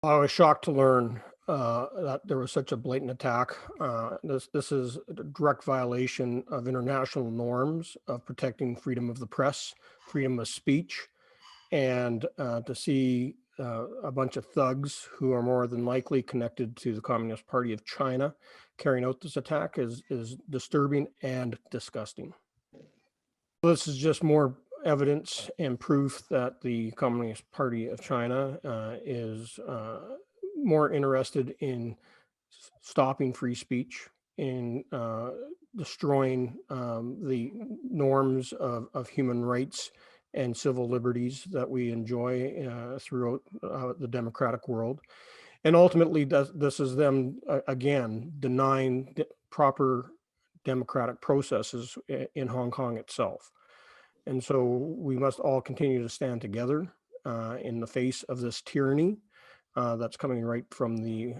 I was shocked to learn that there was such a blatant attack. This is a direct violation of international norms of protecting freedom of the press, freedom of speech, and to see a bunch of thugs who are more than likely connected to the Communist Party of China carrying out this attack is disturbing and disgusting. This is just more evidence and proof that the Communist Party of China is more interested in stopping free speech, in destroying the norms of human rights and civil liberties that we enjoy throughout the democratic world. And ultimately, this is them, again, denying proper democratic processes in Hong Kong itself. And so we must all continue to stand together in the face of this tyranny that's coming right from the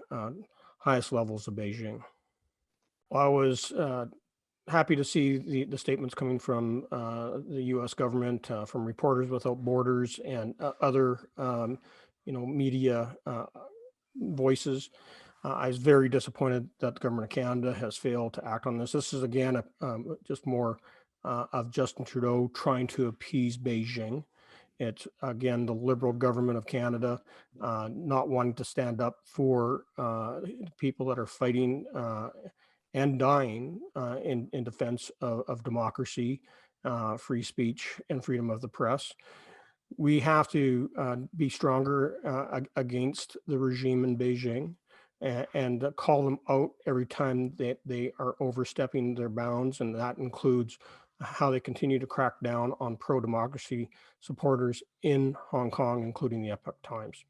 highest levels of Beijing. I was happy to see the statements coming from the U.S. government, from Reporters Without Borders and other media voices. I was very disappointed that the government of Canada has failed to act on this. This is, again, just more of Justin Trudeau trying to appease Beijing. It's, again, the Liberal government of Canada not wanting to stand up for people that are fighting and dying in defense of democracy, free speech, and freedom of the press. We have to be stronger against the regime in Beijing and call them out every time that they are overstepping their bounds, and that includes how they continue to crack down on pro-democracy supporters in Hong Kong, including the Epoch Times.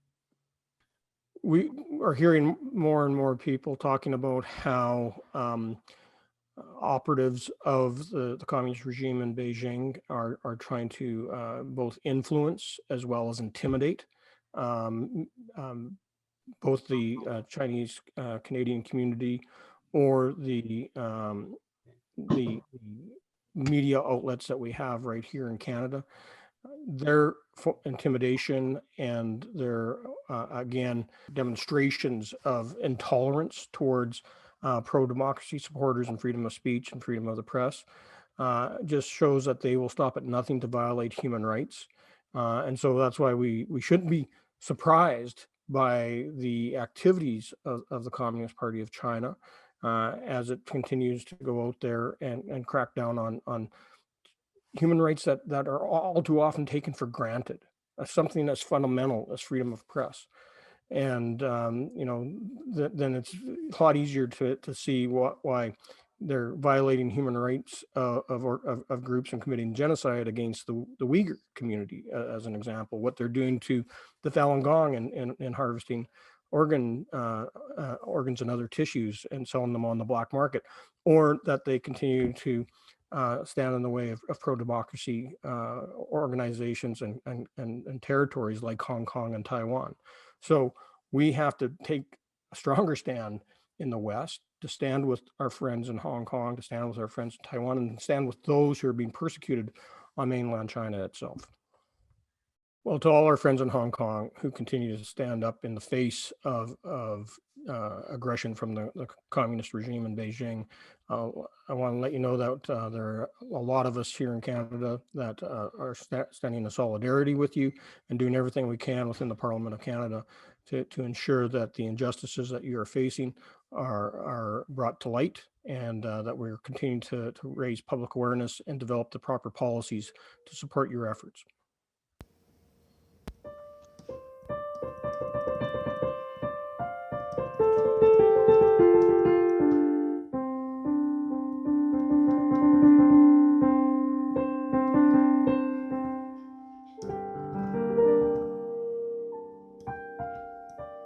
We are hearing more and more people talking about how operatives of the communist regime in Beijing are trying to both influence as well as intimidate both the Chinese Canadian community or the media outlets that we have right here in Canada. Their intimidation and their, again, demonstrations of intolerance towards pro-democracy supporters and freedom of speech and freedom of the press just shows that they will stop at nothing to violate human rights. And so that's why we shouldn't be surprised by the activities of the Communist Party of China as it continues to go out there and crack down on human rights that are all too often taken for granted, something that's fundamental as freedom of press. And, then it's a lot easier to see why they're violating human rights of groups and committing genocide against the Uyghur community, as an example, what they're doing to the Falun Gong and harvesting organs and other tissues and selling them on the black market, or that they continue to stand in the way of pro-democracy organizations and territories like Hong Kong and Taiwan. So we have to take a stronger stand in the West, to stand with our friends in Hong Kong, to stand with our friends in Taiwan, and stand with those who are being persecuted on mainland China itself. Well, to all our friends in Hong Kong who continue to stand up in the face of aggression from the communist regime in Beijing, I want to let you know that there are a lot of us here in Canada that are standing in solidarity with you and doing everything we can within the Parliament of Canada to ensure that the injustices that you are facing are brought to light, and that we're continuing to raise public awareness and develop the proper policies to support your efforts.